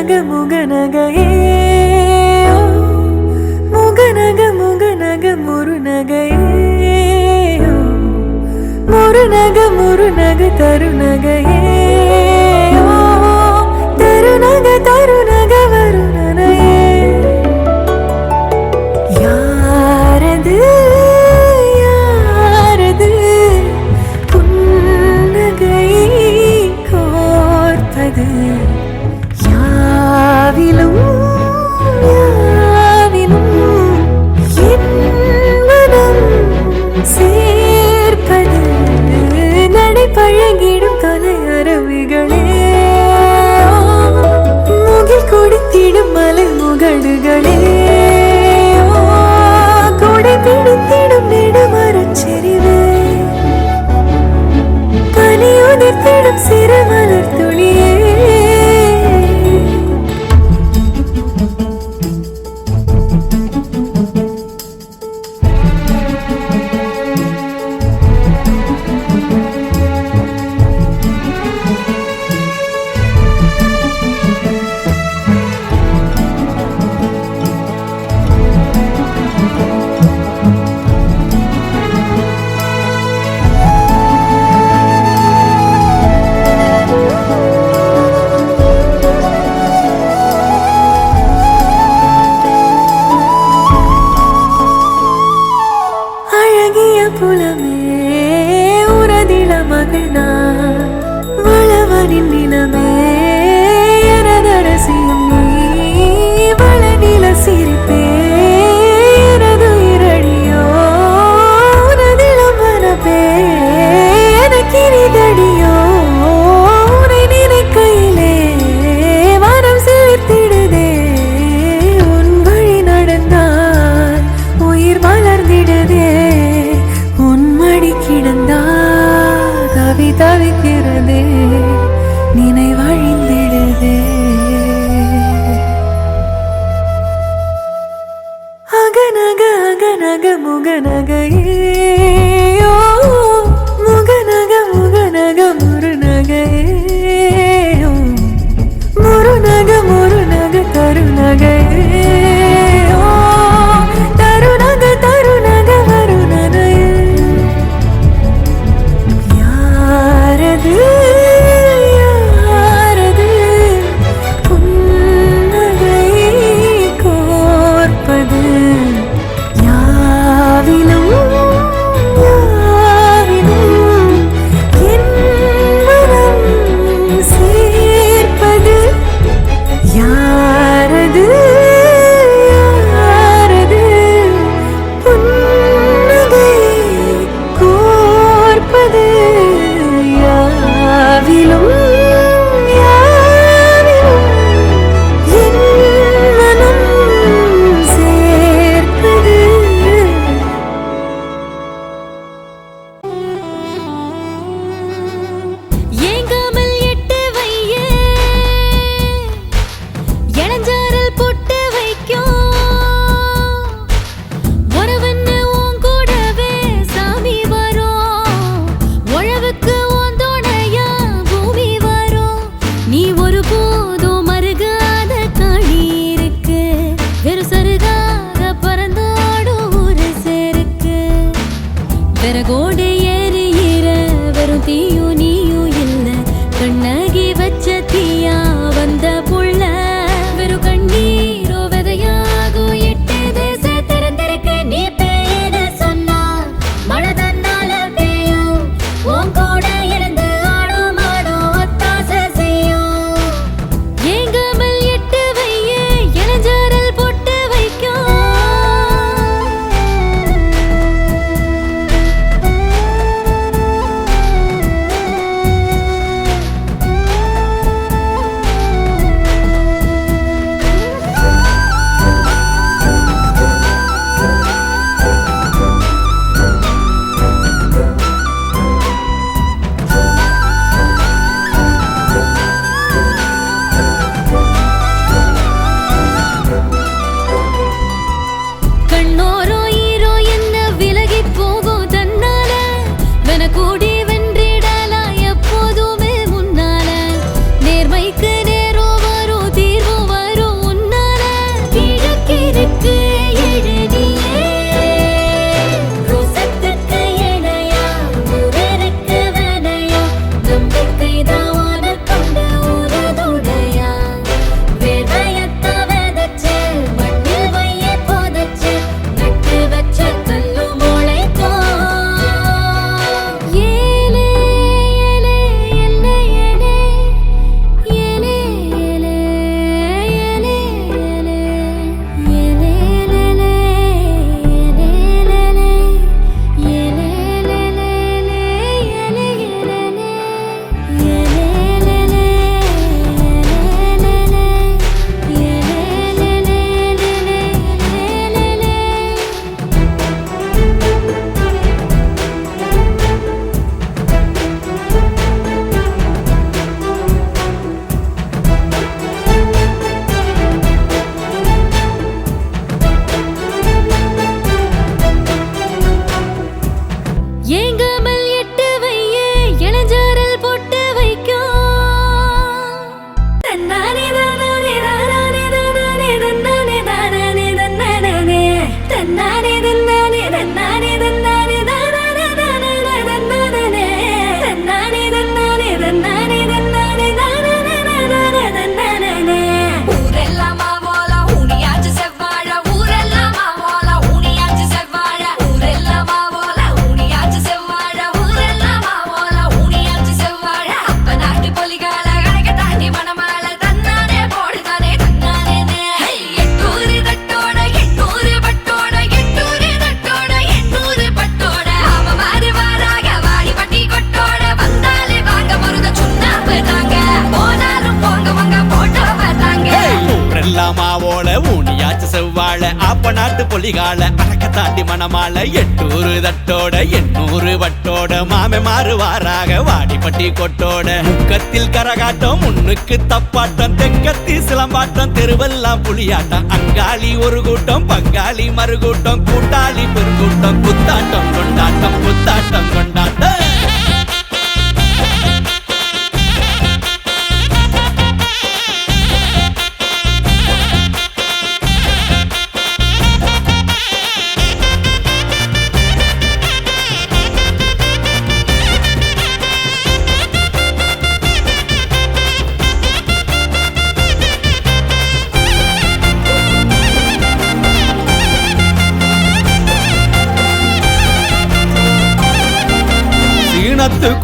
முகநகையே முகநக முகநக முருநகையே முருநக முருநக தருநகையே தருநக தருநக வருணனையே யாரது யாரது புன்னகை கோர்ப்பது யாவிலும் யாவிலும் என் மனம் சேர்ப்பது நடைபழகிடும் கலை அருவிகளே முகில் குடித்திடும் மலை முகடுகளே கொடை பிடித்திடும் நெடுமரச் செறிவே பனி உதிர்த்திடும் சிறு மலர் துளியே புலமே உரதில மகனா வளவனின் நிலமே எனதரசியும் நீ வளநில சிரிப்பே எனது இரடியோ உனதிலம் மனப்பே எனக்கிரிதடியோ உனை நினைக்கையிலே மனம் சிலிர்த்திடுதே உன் வழி நடந்தால் உயிர் மலர்ந்திடுதே கிடந்தால் தவி தவிக்கிறதே நினைவழிந்திடுதே அகநக அகநக முகநகையே முகநக முகநக முருநகையே முருநக முருநக தருநகையே தருநக தருநக வருணனையே யாரது புன்னகை கோர்ப்பது யாவிலும் யாவிலும் என் மனம் சேர்ப்பது யாரது யாரது புன்னகை கோர்ப்பது யாவிலும் யாவிலும் என் மனம் சேர்ப்பது ஏங்காமல் எட்டு வையே இளஞ்சாரல் பொட்டு வைக்கும் உறவுன்னு உன் கூடவே சாமி வரும் உழவுக்கு நீ ஒரு போதும் மருகாத காணீருக்கு வெறும் சருகாக பறந்தோடும் ஒரு சேருக்கு விறகோடு ஏறியிற வெறும் தீயும் நீயும் இல்ல கண்ணகி வச்ச தீயா வந்த புள்ள வெறும் ஊரெல்லாம் மாவோல ஊனியாச்சு செவ்வாழ ஆப்ப நாட்டு பொலிகால அடக்க தாண்டி மணமால 800 தட்டோட 800 வட்டோட மாமே மாறுவாராக வாடிப்பட்டி கொட்டோட முக்கத்தில் கரகாட்டம் முன்னுக்கு தப்பாட்டம் தெக்கத்தி சிலம்பாட்டம் தெருவெல்லாம் புலியாட்டம் அங்காளி ஒரு கூட்டம் பங்காளி மறுகூட்டம் கூட்டாளி பெருங்கூட்டம் குத்தாட்டம் கொண்டாட்டம் குத்தாட்டம் கொண்டாட்டம்.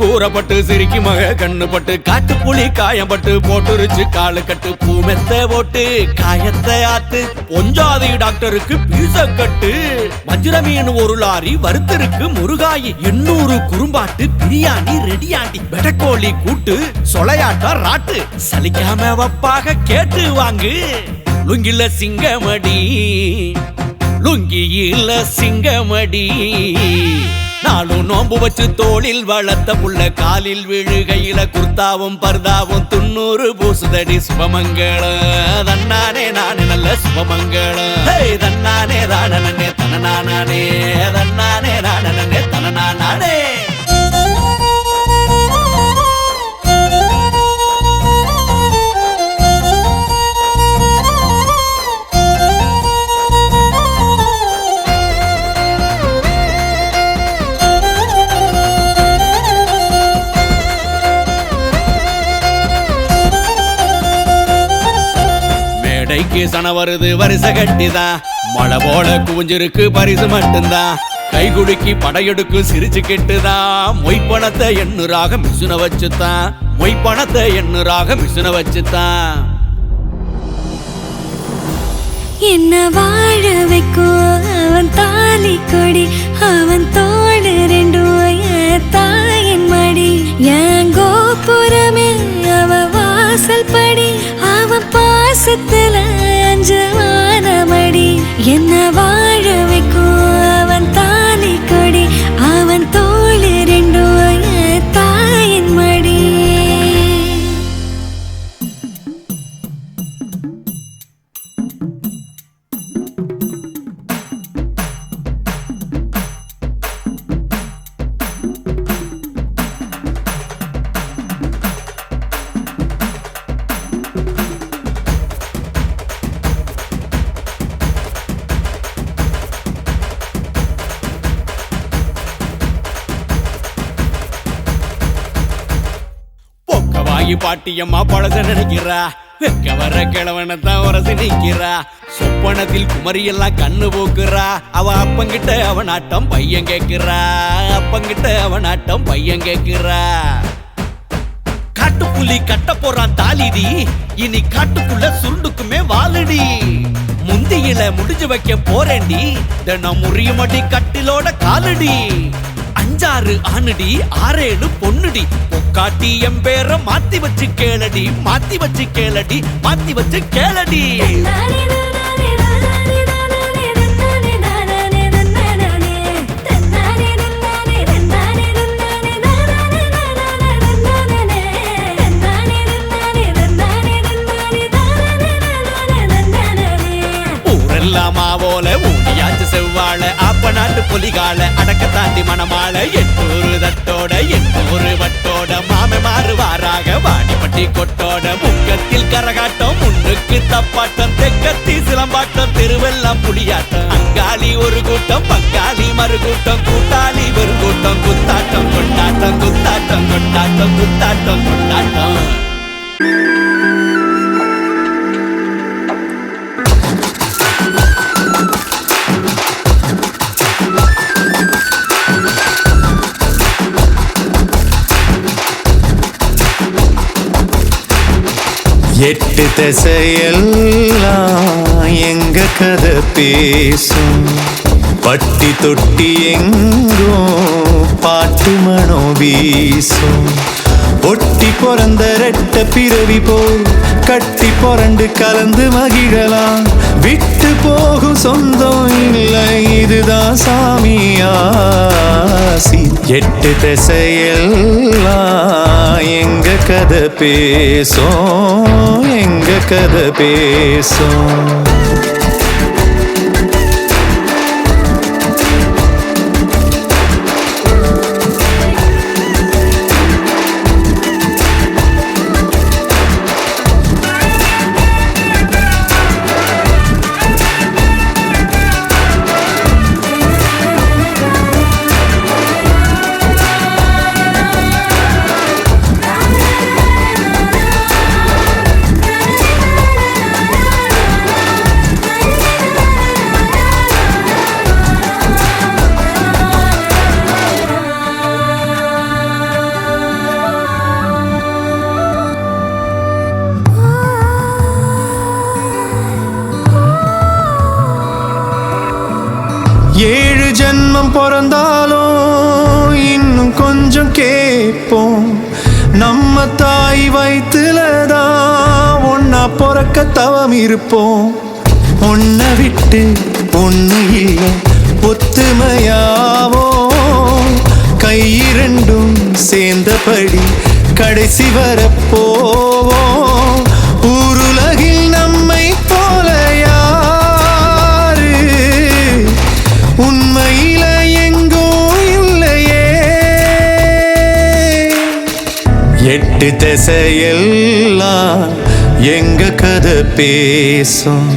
கூறப்பட்டு சிரிக்கி மக கண்ணுப்பட்டு காட்டு புலி காயப்பட்டு போட்டுருச்சு காலு கட்டு பூமெத்த போட்டு காயத்தை ஆத்து பொஞ்சாதி டாக்டருக்கு பீச கட்டு வஜ்ர மீன் ஒரு லாரி வறுத்திருக்கு முருகாயி 800 குறும்பாட்டு பிரியாணி ரெடியாண்டி வெடக்கோழி கூட்டு சொலையாட்டம் ராட்டு சலிக்காம வப்பாக கேட்டு வாங்கு லுங்கில சிங்கமடி லுங்கியில சிங்கமடி நாளும் நோம்பு வச்சு தோளில் வளர்த்த புள்ள காலில் விழுகையில குர்தாவும் பர்தாவும் 90 பூசுதடி சுபமங்களம் தன்னானே நானே நல்ல சுபமங்களம் தன்னானே தானே தனநானே தன்னானே நானே தனநானே. சன வருது வரிசை கட்டிதான் மழை போல குவிஞ்சிருக்கு பரிசு மட்டும்தான் கை குடுக்கி படையெடுக்கு சிரிச்சு கெட்டுதான் மொய்ப்பணத்தை 800 மிஷின வச்சுதான் மொய்ப்பணத்தை 800 மிஷின வச்சுதான். என்ன வாழ வைக்கும் அவன் தாலி கொடி அவன் தோடு 2 தாயின் மடி என் கோபுரமே அவ வாசல் படி அவன் பாசத்துல அஞ்சமான மடி என்ன வாழ வைக்கும் அவன் தாலி கொடி அவன் தோடு 2 தாயின் மடி. பாட்டியம்மா பழச நினைக்கிறா வெக்க வர கிழவனத்தான் உரசி நிக்கிறா சொப்பனத்தில் குமரியெல்லாம் கண்ணு போக்குறா அவ அப்பங்கிட்ட அவன் ஆட்டம் பையன் கேக்குறா அப்பங்கிட்ட அவன் ஆட்டம் பையன் கேக்குறா. காட்டுப்புலி கட்ட போறான் தாலிடி இனி காட்டுக்குள்ள சுருண்டுக்குமே வாழுடி முந்தியில முடிஞ்சு வைக்க போறேன்டி தினம் முறியுமடி கட்டிலோட காலடி 5-6 ஆணுடி 6-7 பொண்ணுடி பொக்காட்டி எம்பேர மாத்தி வச்சு கேளடி மாத்தி வச்சு கேளடி மாத்தி வச்சு கேளடி. மாவோல ஊனியாச்சு செவ்வாழ ஆப்ப நாட்டு பொலிகால அடக்க தாண்டி மணமால 800 தட்டோட 800 வட்டோட மாமே மாறுவாராக வாடிப்பட்டி கொட்டோட முக்கத்தில் கரகாட்டம் முன்னுக்கு தப்பாட்டம் தெக்கத்தி சிலம்பாட்டம் தெருவெல்லாம் புலியாட்டம் அங்காளி ஒரு கூட்டம் பங்காளி மறுகூட்டம் கூட்டாளி பெருங்கூட்டம் குத்தாட்டம் கொண்டாட்டம் குத்தாட்டம் கொண்டாட்டம் குத்தாட்டம் கொண்டாட்டம். எட்டு திசையெல்லாம் எங்க கதை பேசும் பட்டி தொட்டி எங்கோ பாட்டு மனோ வீசும் ஒட்டி பிறந்த ரெட்ட பிறவி போல் கட்டி புரண்டு கலந்து மகிழலாம். விட்டு போகும் சொந்தம் இல்லை, இதுதான் சாமியாசி. 8 திசையெல்லாம் எங்க கதை பேசும், எங்க கதை பேசும். ஏழு ஜென்மம் பிறந்தாலும் இன்னும் கொஞ்சம் கேட்போம். நம்ம தாய் வயிற்றுலதான் ஒன்னா பிறக்க தவம் இருப்போம். ஒன்ன விட்டு ஒண்ணு இல்லை, ஒத்துமையாவோ கையிரண்டும் சேர்ந்தபடி கடைசி வரப்போவோம். ஊருலகில் நம்மை போல உண்மையில எங்கோ இல்லையே. 8 திசையெல்லாம் எங்க கதை பேசும்.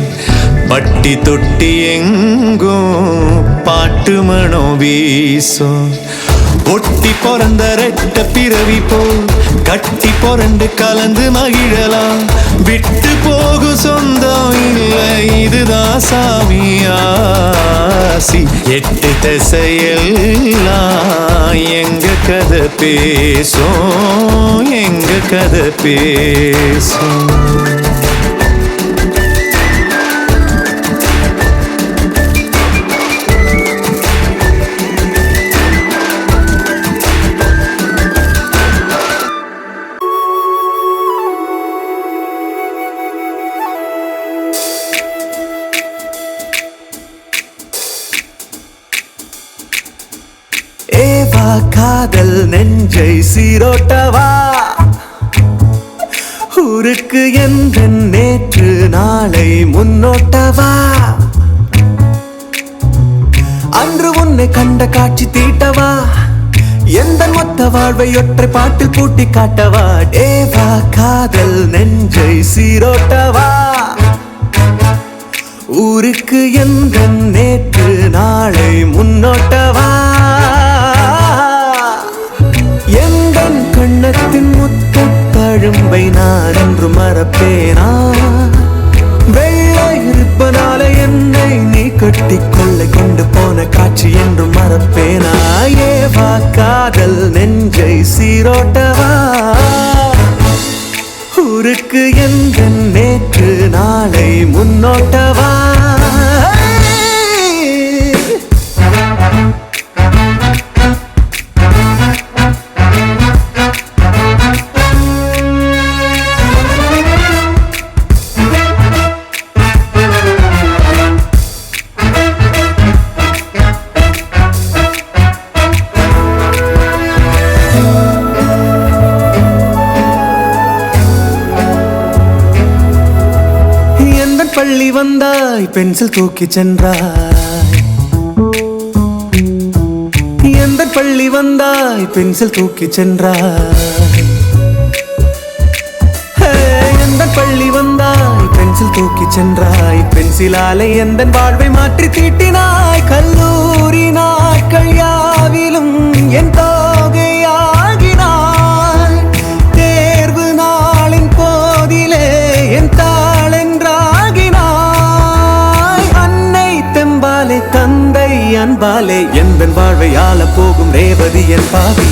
பட்டி தொட்டி எங்கும் பாட்டு மனம் வீசும். ஒட்டி பிறந்த ரெட்ட பிறவி போல் கட்டி புரண்டு கலந்து மகிழலாம். விட்டு போகும் சொந்தம் இல்லை, இதுதான் சாமியாசி. 8 திசையெல்லாம் எங்க கதை பேசும், எங்க கதை பேசும். ஏவா காதல் நெஞ்சை சீரோட்டவா, ஊருக்கு எந்த நேற்று நாளை முன்னோட்டவா. அன்று உன்னை கண்ட காட்சி தீட்டவா, எந்த மொத்த வாழ்வை ஒற்றை பாட்டில் பூட்டி காட்டவா. ஏவா காதல் நெஞ்சை சீரோட்டவா, ஊருக்கு எந்த நேற்று நாளை முன்னோட்டவா. எந்தன் கண்ணத்தின் முத்த தழும்பை நான் என்று மறப்பேனா, வெள்ளை இருப்பனால என்னை நீ கட்டி கொள்ளை கொண்டு போன காட்சி என்று மறப்பேனா. ஏவா காதல் நெஞ்சை சீரோட்டவா, ஊருக்கு எந்த நேற்று நாளை முன்னோட்டவா. பள்ளி வந்தாய், பென்சில் தூக்கி சென்றாய். எந்த பள்ளி வந்தாய், பென்சில் தூக்கி சென்றாய். எந்த பள்ளி வந்தாய், பென்சில் தூக்கி சென்றாய். பென்சிலாலை எந்த வாழ்வை மாற்றி தீட்டினாய். கல்லூரி நாட்கள் யாவிலும் என் தோகையாகினாய். தேர்வு நாளின் போதிலே என் தந்தை அன்பாலே எந்த வாழ்வை ஆள போகும் ரேவதி என் பாவி.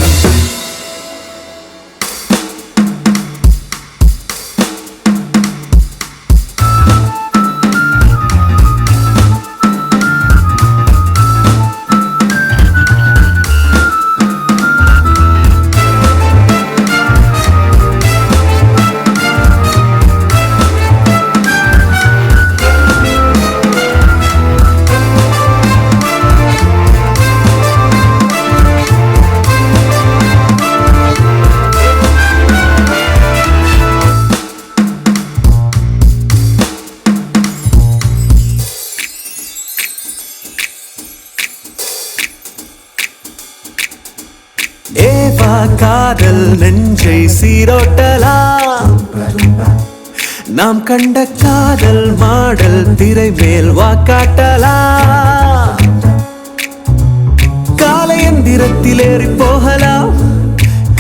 காதல் நெஞ்சை சீரோட்டலாம் நாம் கண்ட காதல் மாடல் திரை மேல் வாக்காட்டலாம் காலையந்திரத்தில் ஏறி போகலாம்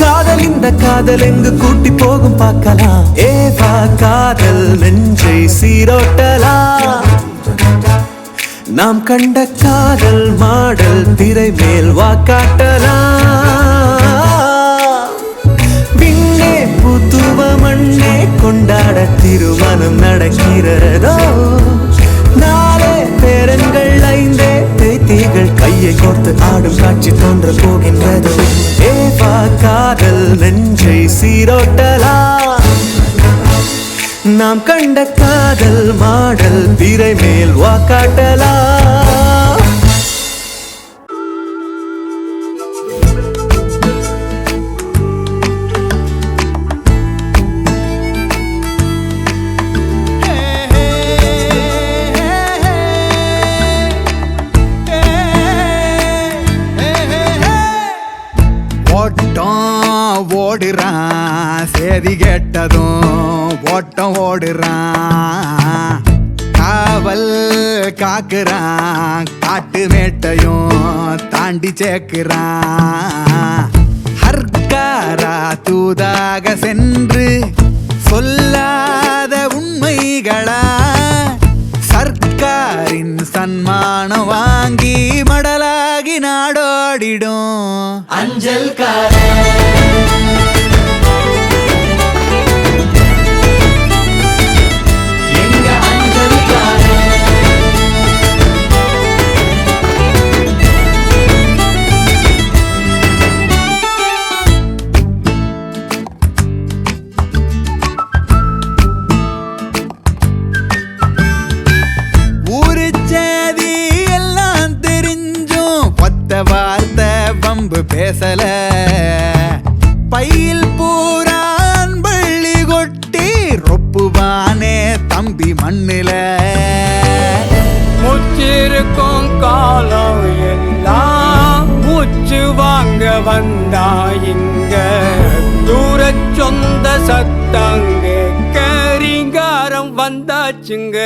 காதல் இந்த காதல் எங்கு கூட்டி போகும் பார்க்கலாம் ஏவா காதல் நெஞ்சை சீரோட்டலாம் நாம் கண்ட காதல் மாடல் திரை மேல் வாக்காட்டலாம் விண்ணே புத்துவ மண்ணே கொண்டாட திருமணம் நடக்கிறதோ நாளே பேரன்கள் ஐந்தே தேத்திகள் கையை கோர்த்து ஆடும் காட்சி தோன்ற போகின்றதோ ஏவா காதல் நெஞ்சை சீரோட்டலாம் நாம் கண்ட காதல் மாடல் திரை மேல் வாக்காட்டலாம் ஓடுறான் சேதி கேட்டதும் ஓட்டம் ஓடுறான் காவல் காக்குறான் காட்டு மேட்டையும் தாண்டி சேர்க்கிறான் ஹர்காரா தூதாக சென்று சொல்லாத உண்மைகளா சர்க்காரின் சன்மானம் வாங்கி மடலாகி நாடோடிடும் வார்த்தை வம்பு பேசல பையில் பூரான் பள்ளி கொட்டி ரொப்புவானே தம்பி மண்ணில முச்சிருக்கும் காலம் எல்லாம் மூச்சு வாங்க வந்தா இங்க தூர சொந்த சத்தங்க கரிங்காரம் வந்தாச்சுங்க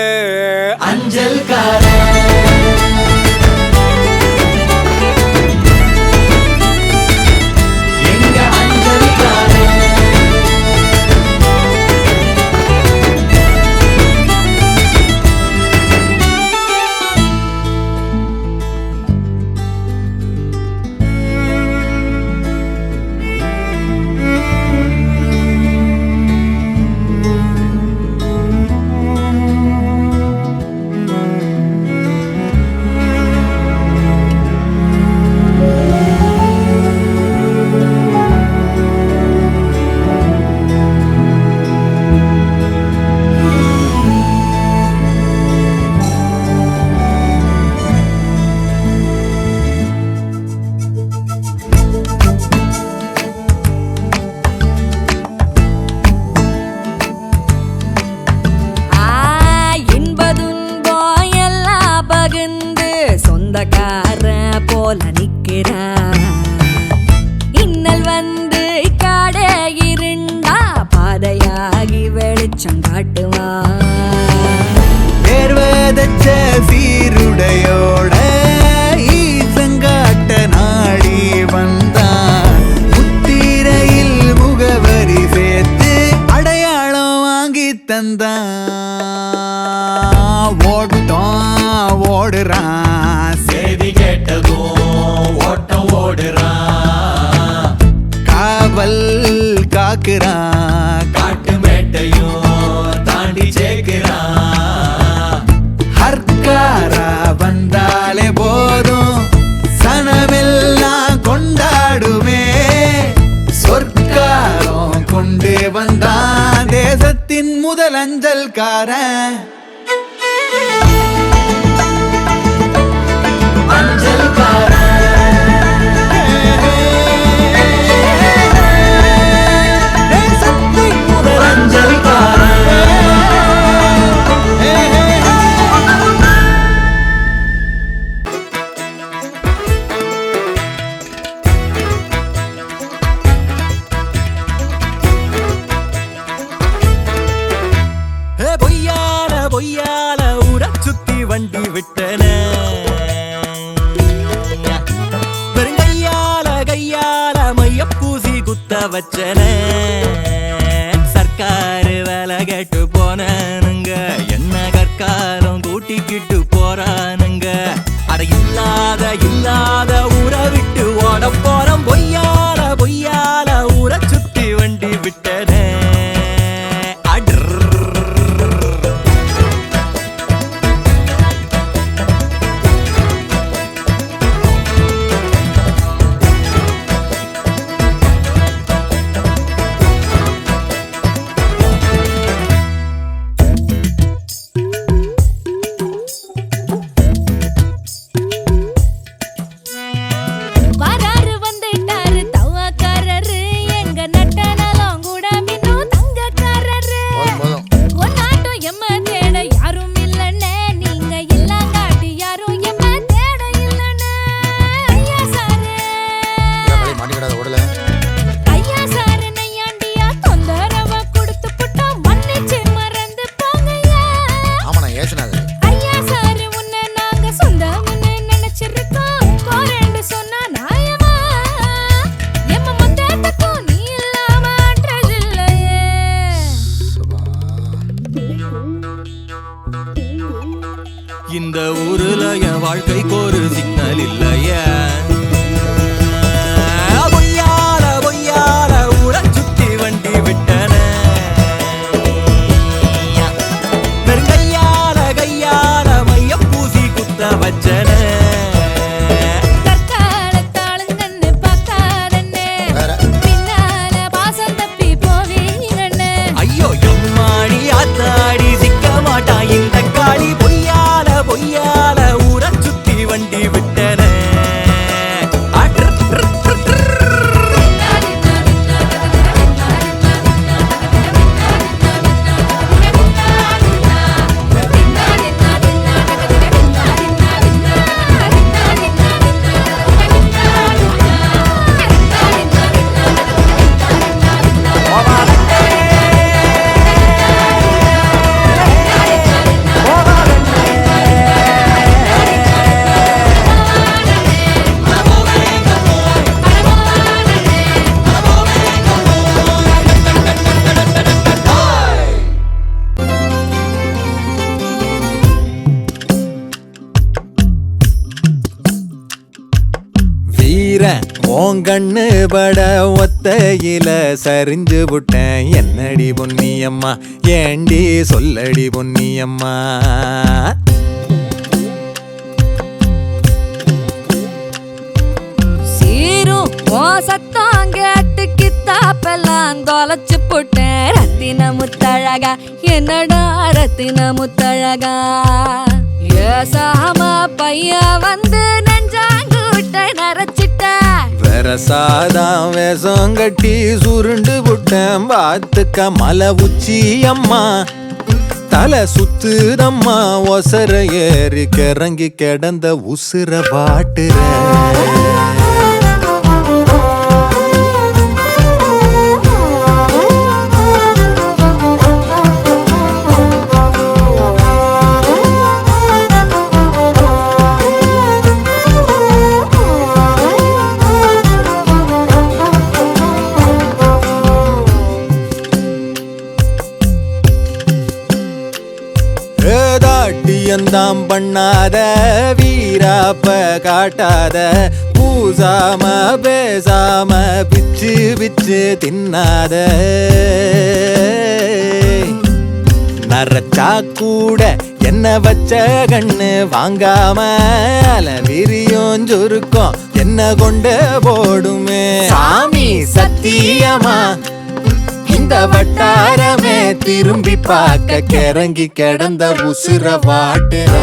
சொந்தக்கார போல நிக்கிறா இன்னல் வந்து காடே இருண்டா பாதையாகி வெளிச்சம் காட்டுவா தேர்வதச்ச சீருடையோட ஈசங்காட்ட நாடி வந்தான் முத்திரையில் முகவரி சேர்த்து அடையாளம் வாங்கி தந்தான் ஓடுறான் சேதி கேட்டதும் ஓட்டம் ஓடுறான் காவல் காக்குறான் காட்டு மேட்டையும் தாண்டி சேர்க்கிறான் ஹர்காரா வந்தாலே போதும் சனமெல்லாம் கொண்டாடுமே சொற்காரம் கொண்டு வந்தான் தேசத்தின் முதல் அஞ்சல்காரன் வண்டி விட்டன கையால மைய பூசி குத்த வச்சன சர்க்காரு வேலை கேட்டு போனானுங்க என்ன கற்காலம் கூட்டிக்கிட்டு போறானுங்க அட இல்லாத ஊரை விட்டு ஓட போறோம் பொய்யால ஊரை சுத்தி வண்டி விட்டன வராரு வந்துட்டாரு தவாக்காரரு எங்க நட்ட நலம் கூட மின்னும் தங்கக்காரரு ஒன்னாட்டம் எம்ம தேட யாரும் இல்லன்னு நீங்க இல்லாங்காட்டி யாரும் எம்ம தேட இல்லன்னு ஐயா சாரு ஐயா சாரு நையாண்டியா தொந்தரவ கொடுத்து புட்டோம் மன்னிச்சு மறந்து போங்கய்யா ஐயா சாரு உன்னை நாங்க சொந்தம்னு நினைச்சிருக்கோம் போறேன்னு சொன்னா நியாயமா எம்ம மொத்தத்துக்கும் நீ இல்லாம அட்ரஸ் இல்லையே இந்த ஊருல என் வாழ்க்கைக்கு ஒரு சிக்னல் இல்லையே பொய்யால ஊரை சுத்தி வண்டி விட்டன கையால மைய பூசி குத்த வச்சன தற்காலத்தாளுங்கன்னு பார்க்காதண்ணே பின்னால பாசம் தப்பி போவீங்கண்ணே ஐயோ எம்மாடி ஆத்தாடி சிக்க மாட்டா இந்த காளி பொய்யால ஊரை சுத்தி வண்டி விட்டன ஓங்கண்ணு பட ஒத்தையில சரிஞ்சு விட்டேன் என்னடி பொன்னியம்மா ஏண்டி சொல்லடி பொன்னியம்மா சீரும் சத்தம் கேட்டு கித்தாப்பெல்லாம் தொலைச்சு போட்டேன் ரத்தின முத்தழகா என்னடா ரத்தின முத்தழகா ஏசாம பையன் வந்து நெஞ்சாங்கூட்டை நரைச்சிட்ட வெரசாதான் வேஷம் கட்டி சுருண்டு விட்டேன் பார்த்துக்க மலை உச்சி அம்மா தலை சுத்துதம்மா ஒசர ஏறி கிறங்கி கிடந்த உசுர வாட்டுற தாம் பண்ணாத வீராப்ப காட்டாத பூசாம பேசாம பிச்சு பிச்சு தின்னாத நரச்சா கூட என்ன வச்ச கண்ணு வாங்காம அலவிரியும் சுருக்கம் என்ன கொண்டு போடுமே சாமி சத்தியமா இந்த வட்டாரமே திரும்பி பார்க்க கிறங்கி கிடந்த உசுர வாட்டுற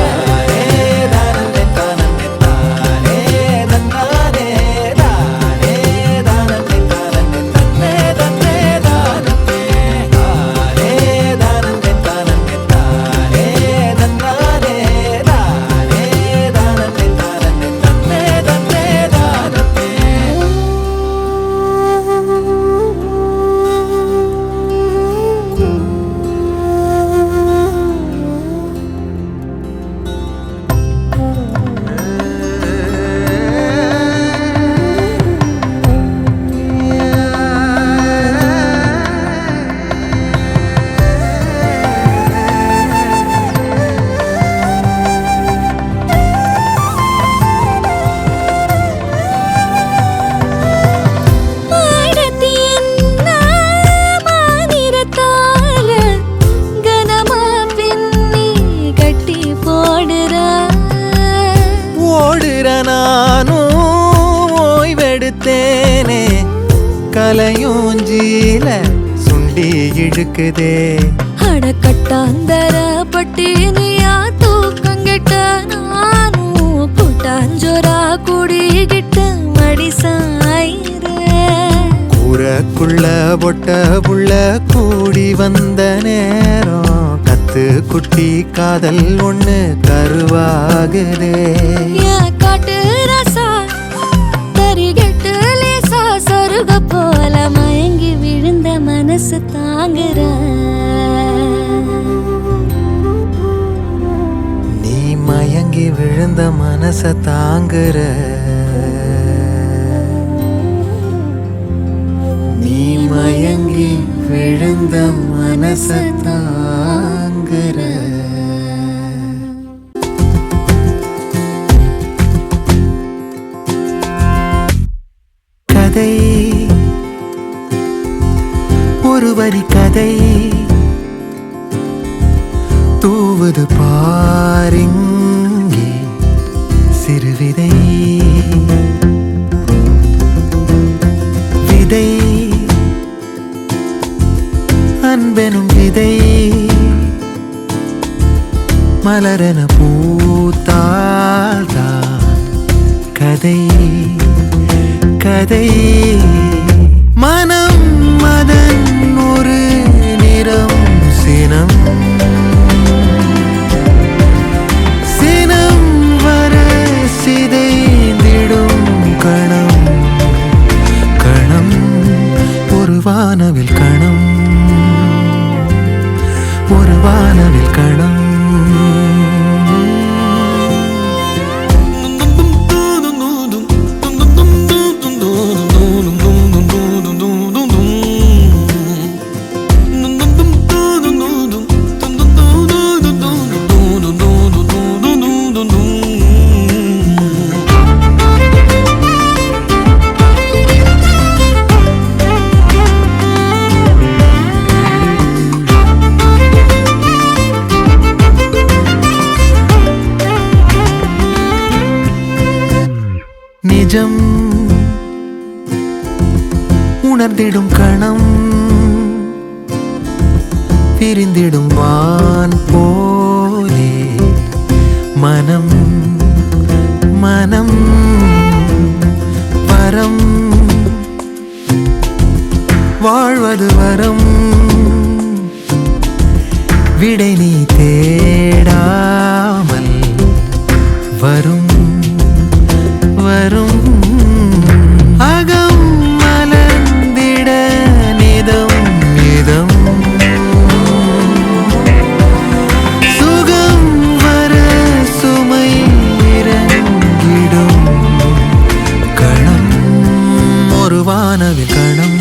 தலையூஞ்சில சுண்டி இழுக்குதே அடக்கட்டாந்தர பட்டினியா தூக்கங்கிட்ட நானும் கூட்டாஞ்சோரா குடிகிட்ட மடி சாயிர கூரக்குள்ள பொட்ட புள்ள கூடி வந்த நேரம் கத்து குட்டி காதல் ஒண்ணு கருவாகுதே காட்டு ரசா தரிகட்டு லேசா சொருக போல மயங்கி விழுந்த மனசு தாங்குற நீ மயங்கி விழுந்த மனச தாங்குற நீ மயங்கி விழுந்த மனச தாங்குற கதை ஒரு வரி கதை தூவது பாருங்கே சிறுவிதை விதை அன்பெனும் விதை மலரென பூத்தால்தான் கதை கதை மனம் மதன் ஒரு நிறம் சினம் சினம் வர சிதைந்திடும் கணம் கணம் ஒரு வானவில் கணம் ஒரு வானவில் கணம் நிஜம் உணர்ந்திடும் கணம் பிரிந்திடும் வான் போலே மனம் மனம் வரம் வாழ்வது வரம் விடை நீ தேடாமல் வரும் வரும் அகம் மலர்ந்திட நிதம் நிதம் சுகம் வர சுமை இறங்கிடும் கணம் ஒரு வானவில் கணம்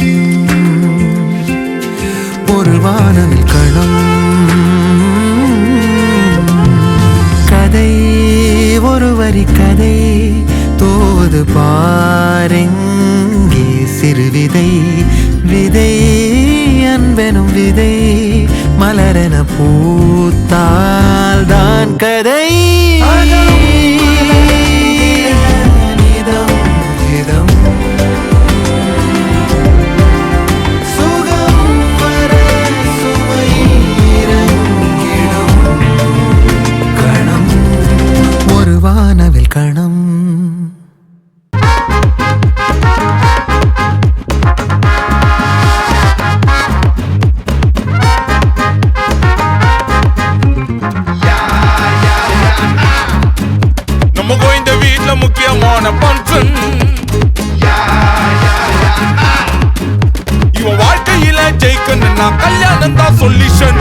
ஒரு வானவில் கணம் கதை ஒரு வரி கதை தோது பாருங்கே சிறுவிதை விதை அன்பெனும் விதை மலரென பூத்தால்தான் கதை நிதம் நிதம் சுகம் வர சுமை இறங்கிடும் கணம் ஒரு வானவில் கணம் நமக்கு இந்த வீட்ல முக்கியமான பங்கன் இவன் வாழ்க்கையில ஜெயிக்கணும்னா கல்யாணம் தான் சொல்யூஷன்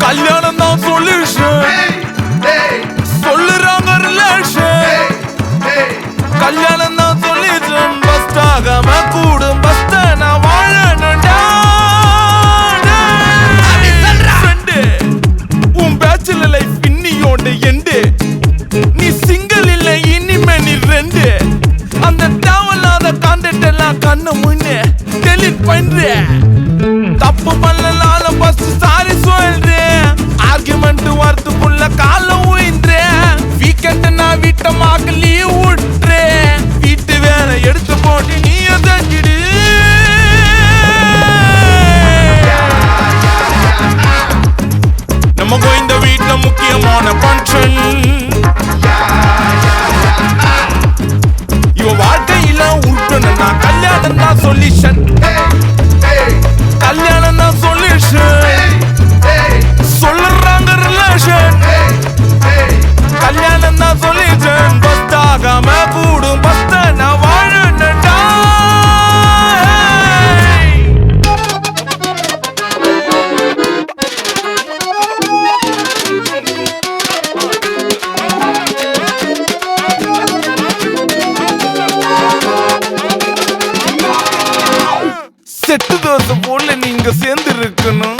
கல்யாணம் தான் சொல்யூஷன் சொல்லுறாங்க ரிலேஷன் கல்யாணம் தான் சொல்யூஷன் பஸ்ட் ஆகாம கூடும் பஸ்ட் நான் வாழணும்டா உன் பேச்சுலர் லைஃப் இன்னியோட எண்டு நீ சிங்கிள் இல்ல இனிமே நீ ரெண்டு அந்த தேவையில்லாத கான்டென்ட் எல்லாம் கண்ணு முன்னே டெலிட் பண்ற தப்பு பண்ணலால பஸ் சாரி சொல்றேன் ஆர்குமெண்ட் வரதுக்குள்ள கால ஊயின்றேன் வீக்கெண்ட் நான் வீட்டமாக லீவ் விட்டுறேன் வீட்டு வேலை எடுத்து போட்டு நீ எதாச்சிடு தோசை போல நீங்க சேர்ந்து இருக்கணும்,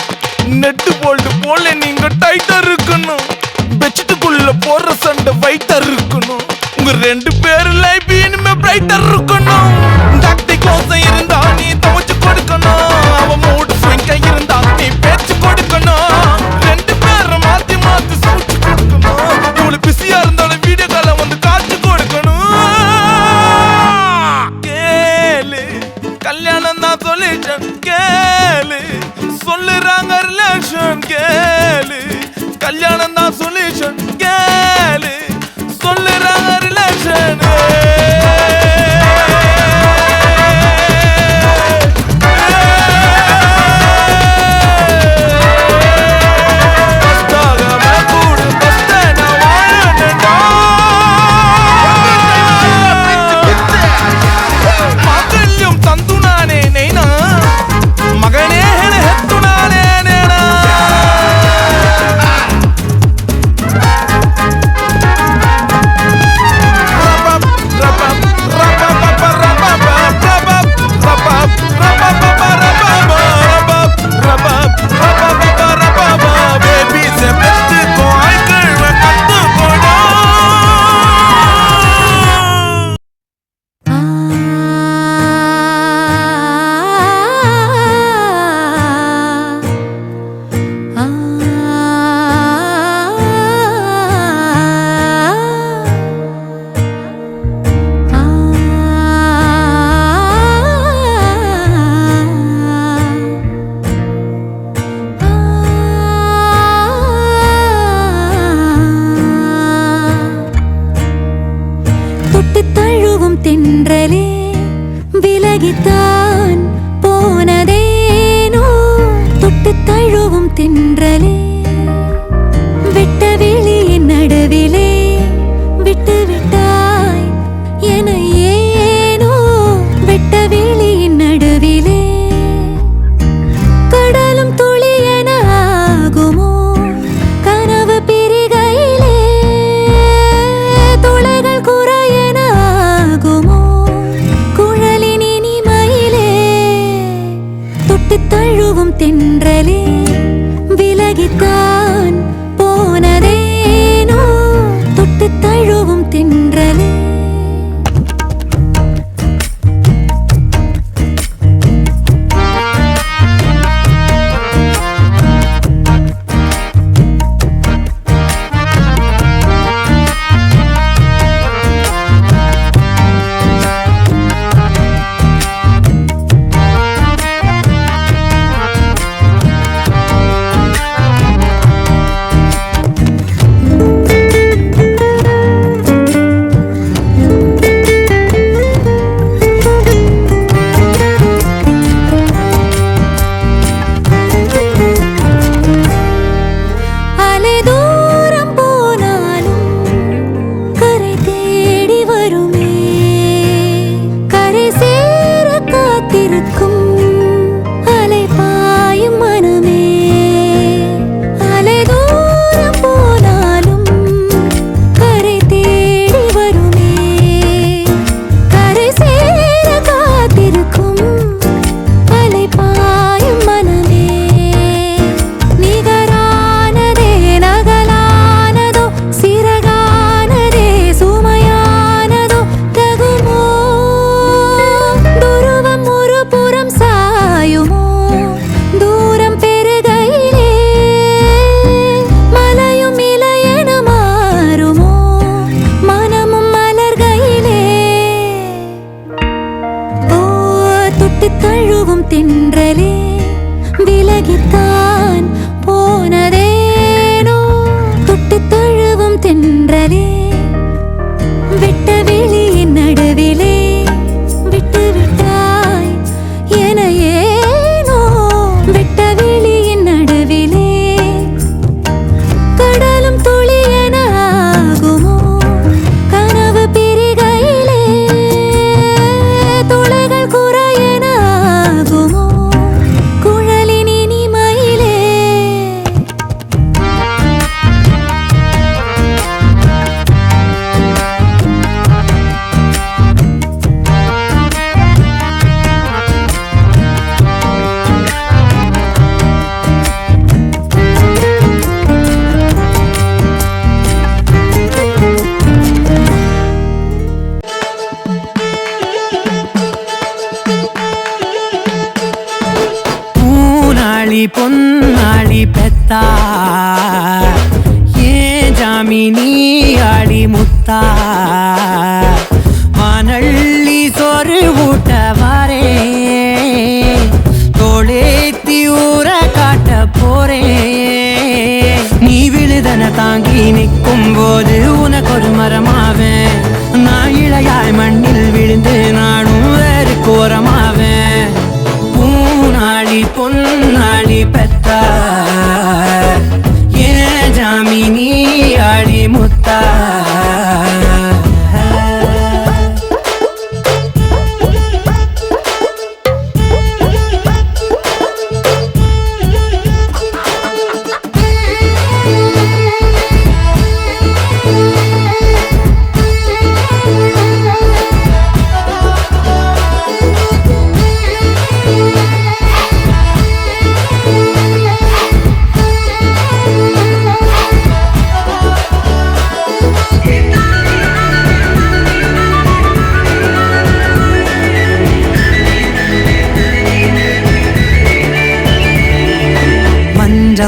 நெட்டு போல்டு போல நீங்க டைட்டா இருக்கணும், பெட்ஷீட்டுக்குள்ள போற சண்டை வைட்டா இருக்கணும், உங்க 2 பேரு லைஃப் இனிமே பிரைட்டா இருக்கணும். டாக்டி க்ளோஸ் இருந்தா நீ துவச்சு கொடுக்கணும், அவன் மூடு ஸ்விங்கா இருந்தா நீ பேச்சு கொடுக்கணும், 2 பேரும் மாத்தி மாத்தி சமைச்சு கொடுக்கணும், இவ்வளவு பிஸியா இருந்தாலும் வீடியோ கால வந்து காட்சி கொடுக்கணும். கேளு கல்யாணம் தான் சொல்லிட்டேன், கேளு சொல்லுறாங்க ரிலேஷன், கேளு கல்யாணம் தான் சொல்லிட்டேன், கேளு சொல்லுறாங்க ரிலேஷன். தென்றலே விலகித்தான் போனதேனோ, தொட்டு தழுவும் தென்றலே விட்ட வெளியின் நடுவிலே விட்டு விட்டாய் என ஏனோ, விட்ட வெளியின் நடுவிலே கடலும் துளி என ஆகுமோ, கனவு பிரிகையிலே துளைகள் குறையென ஆகுமோ, குழலின் இனிமையிலே தொட்டு தழுவும் தென்றலே விலகித்தான் போனதேனோ, தொட்டு தழுவும் தென்றலே. தென்றலே விலகித்தான் போனதேனோ, தொட்டு தழுவும் தென்றலே விட்ட வெளியின் நடுவிலே விட்டு விட்டாய் என ஏனோ, விட்ட வெளியின் நடுவிலே கடலும் துளி என ஆகுமோ, கனவு பிரிகையிலே துளைகள் குறையென ஆகுமோ, குழலின் இனிமையிலே. பொன்னாளி பெத்தா ஏன் ஜாமினி ஆடி முத்தா வானள்ளி சோறு ஊட்ட வாரே தோளேத்தி ஊற காட்ட போறே நீ விழுதன தாங்கி நிற்கும் போது உனக்கு ஒரு மரமாவேன் நான் இளையாய் மண்ணில் விழுந்து நானும் வேறு கோரமாவேன் பூனாளி பொன்னாளி பெத்தா ஏன் ஜாமினி ஆடி முத்தா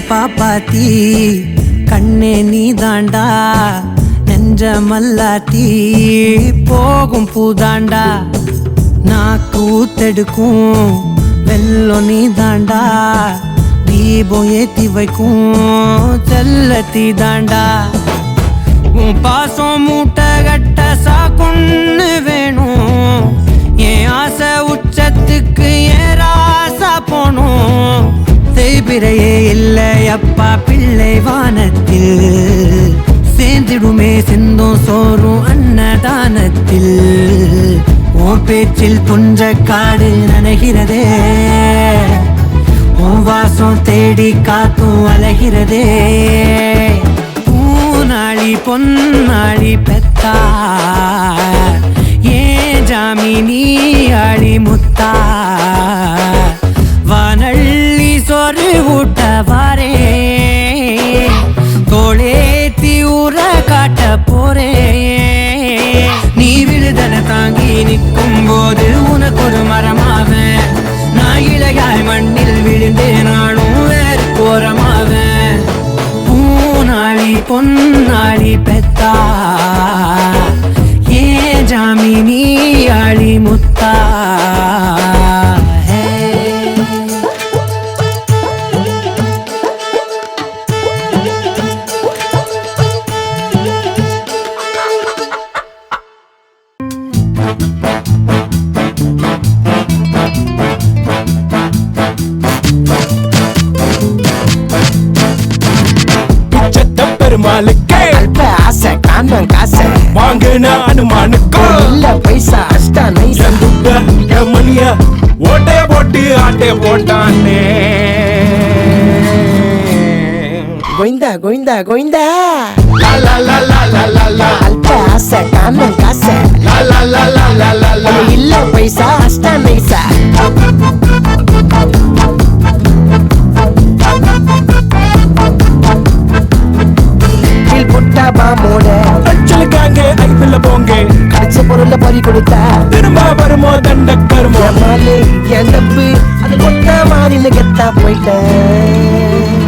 பாப்பாத்தி கண்ணே நீ தாண்டா நெஞ்ச மல்லாத்தி போகும் பூதாண்டா நாக்கு ஊத்தெடுக்கும் வெள்ளம் நீ தாண்டா தீபம் ஏத்தி வைக்கும் செல்லத்தி தாண்டா உன் பாசம் மூட்டை கட்ட சாக்குன்னு வேணும் என் ஆசை உச்சத்துக்கு ஏன் ராசா போனும் செய்பிறையே இல்லை அப்பா பிள்ளை வானத்தில் சேர்ந்திடுமே சிந்தும் சோறும் அன்னதானத்தில் உன் பேச்சில் புஞ்ச காடு நனைகிறதே உன் வாசம் தேடி காத்தும் அலைகிறதே பூனாளி பொன்னாளி பெத்தா ஏன் ஜாமினி ஆடி முத்தா வானள்ளி சோறு ஊட்ட வாரே தோளேத்தி ஊற காட்ட போறே நீ விழுதன தாங்கி நிற்கும் போது உனக்கு ஒரு மரமாவேன் நான் இளையாய் மண்ணில் விழுந்தே நானும் வேறு கோரமாவேன் பூனாளி பொன்னாளி பெத்தா ஏன் ஜாமினி ஆளி முத்தா பெருமாளுக்கு அல்ப ஆசை காண்பன் காசை வாங்கின அனுமானுக்கு இல்ல பைசா அஷ்டா நைசா மணிய ஓட்டே போட்டு ஆட்டே போட்டானே கோயிந்தா கோயிந்தா கோயிந்தா லா லா லா லா லா லா லா அல்ப ஆசை காண்பன் காசை லா லா லா லா லா லா லா இல்ல பைசா அஷ்டா நைசா புட்டா பாமோட அச்சலுக்காங்க ஐபில்ல போங்க கடிச்ச பொருளை பறி கொடுத்தா திரும்ப வருமோ தண்ட கருமோ மாலே என் தப்பு அது கொட்டா மாறின்னு கெத்தா போயிட்டேன்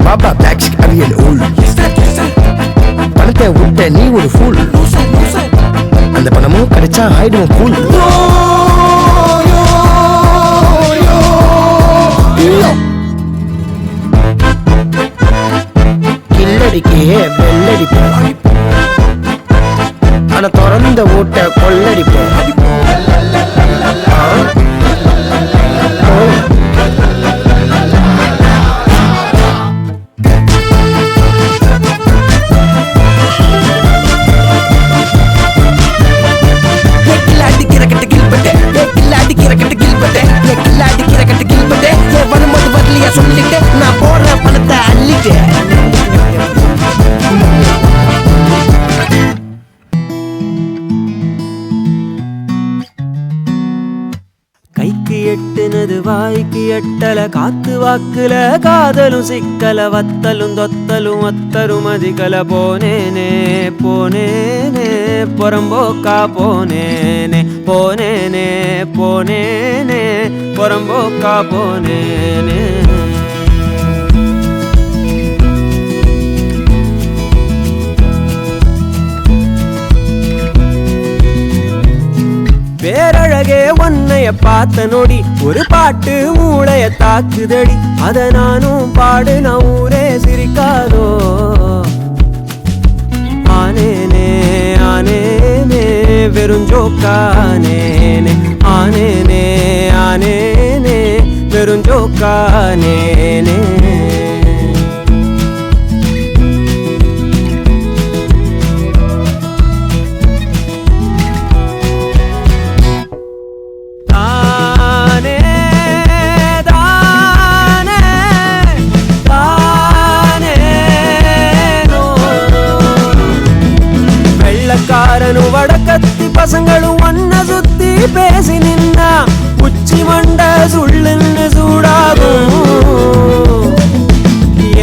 பாபா பிளாக்ஸ் அவியல் ஊல் பணத்தை விட்ட நீ ஒரு ஃபூல் அந்த பணமும் கிடைச்சா ஆயிடும் கூல் கில்லடிக்கே வெள்ளடிப்போம் ஆனா திறந்த ஊட்ட கொள்ளடிப்போம் எட்டல காத்து வாக்குல காதலும் சிக்கல வத்தலும் தொத்தலும் அத்தரும் அதிகல போனேனே போனேனே புறம்போக்கா போனேனே போனேனே போனேனே புறம்போக்கா போனேனே பேரழகே ஒன்னைய பார்த்த நொடி ஒரு பாட்டு மூளைய தாக்குதடி அத நானும் பாடுன ஊரே சிரிக்காதோ ஆனேனே ஆனேனே வெறுஞ்சோக்கானேனே ஆனேனே ஆனேனே வெறுஞ்சோக்கானேனே வடக்கத்தி பசங்களும் ஒன்ன சுத்தி பேசி நின்னா உச்சி மண்ட சுள்ளுன்னு சூடாகும்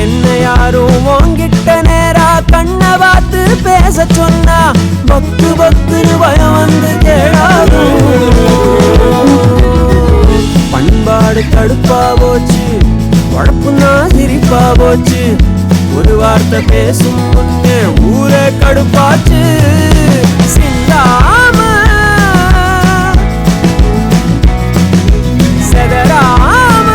என்ன யாரும் உங்கிட்ட நேரா கண்ணை பார்த்து பேச சொன்னா பக்கு பக்குன்னு பயம் வந்து கேடாகும் பண்பாடு தடுப்பா போச்சு உழப்புனா சிரிப்பா போச்சு ஒரு வார்த்தை பேசும் முன்னே ஊரே கடுப்பாச்சு சிந்தாம செதறாம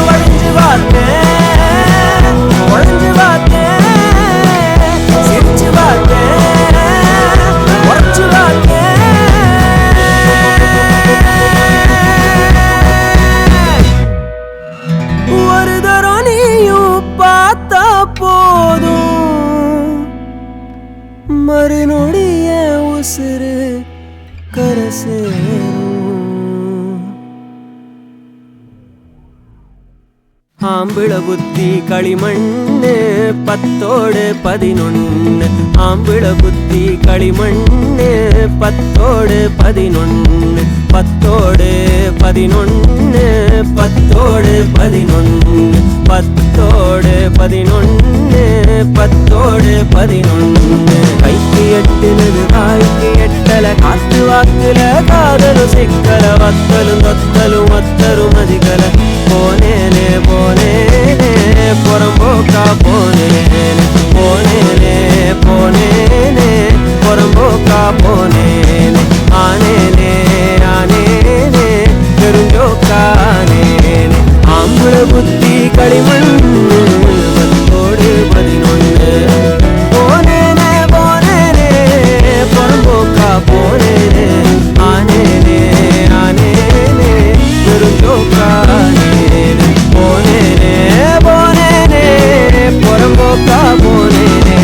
ஒழிஞ்சு பார்த்தேன் ஒழிஞ்சு பார்த்தேன் சிரிச்சு பார்த்தேன் உடச்சு பார்த்தேன் ஒரு தரம் நீயும் பார்த்தா போதும் மறுநொடிய உசுறு கரசேரும் ஆம்பிள புத்தி களிமண்ணு 10-11 ஆம்பிள புத்தி களிமண்ணு 10-11 10-11 10-11 10-11 கைக்கு எட்டுனது வாய்க்கு எட்டல காத்து வாக்குல காதலும் சிக்கல வத்தலும் தொத்தலும் அத்தரும் அதிகல போனேனே போனேனே புறம்போக்கா போனேனே போனேனே போனேனே புறம்போக்கா போனேனே ஆனேனே ஆனேனே பெருஞ்சோக்கானேனே ஆம்பள புத்தி களிமண்ணு 10-11 போனேனே போனேனே புறம்போக்கா போனேனே ஆனேனே ஆனேனே பெருஞ்சோக்கானேனே போனேனே போனேனே புறம்போக்கா போனேனே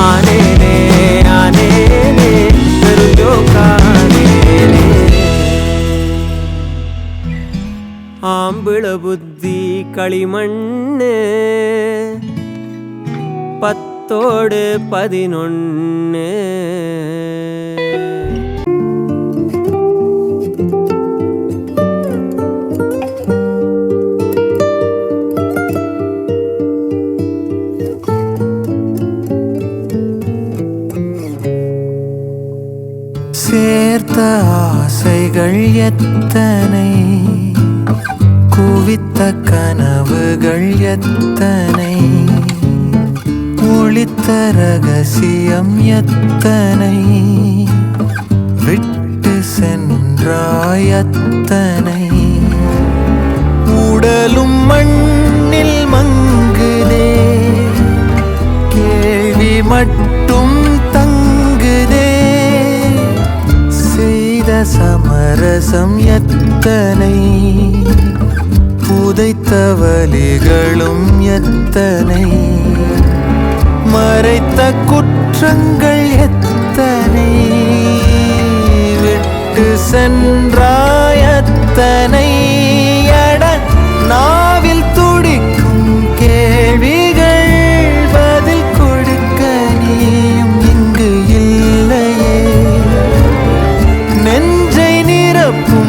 ஆனேனே ஆனேனே பெருஞ்சோக்கானேனே ஆம்பிள புத்தி களிமண்ணு 10-11 சேர்த்த ஆசைகள் எத்தனை குவித்த கனவுகள் எத்தனை ஒளித்த ரகசியம் எத்தனை விட்டு சென்றாய் எத்தனை உடலும் மண்ணில் மங்குதே கேள்வி மட்டும் தங்குதே செய்த சமரசம் எத்தனை புதைத்த வலிகளும் எத்தனை மறைத்த குற்றங்கள் எத்தனை விட்டு சென்றாய் எத்தனை எட நாவில் துடிக்கும் கேள்விகள் பதில் கொடுக்க நீயும் இங்கு இல்லையே நெஞ்சை நிரப்பும்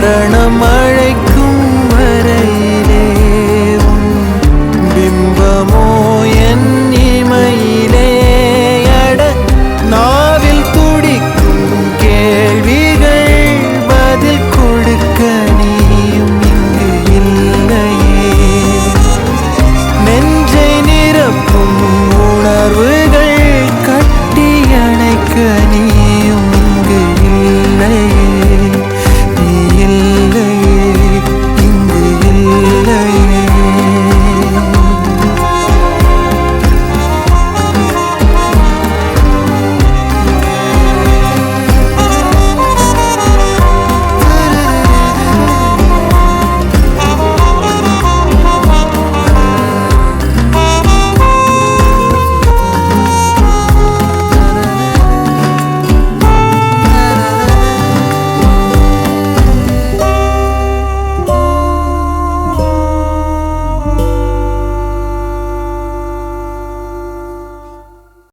மரணம்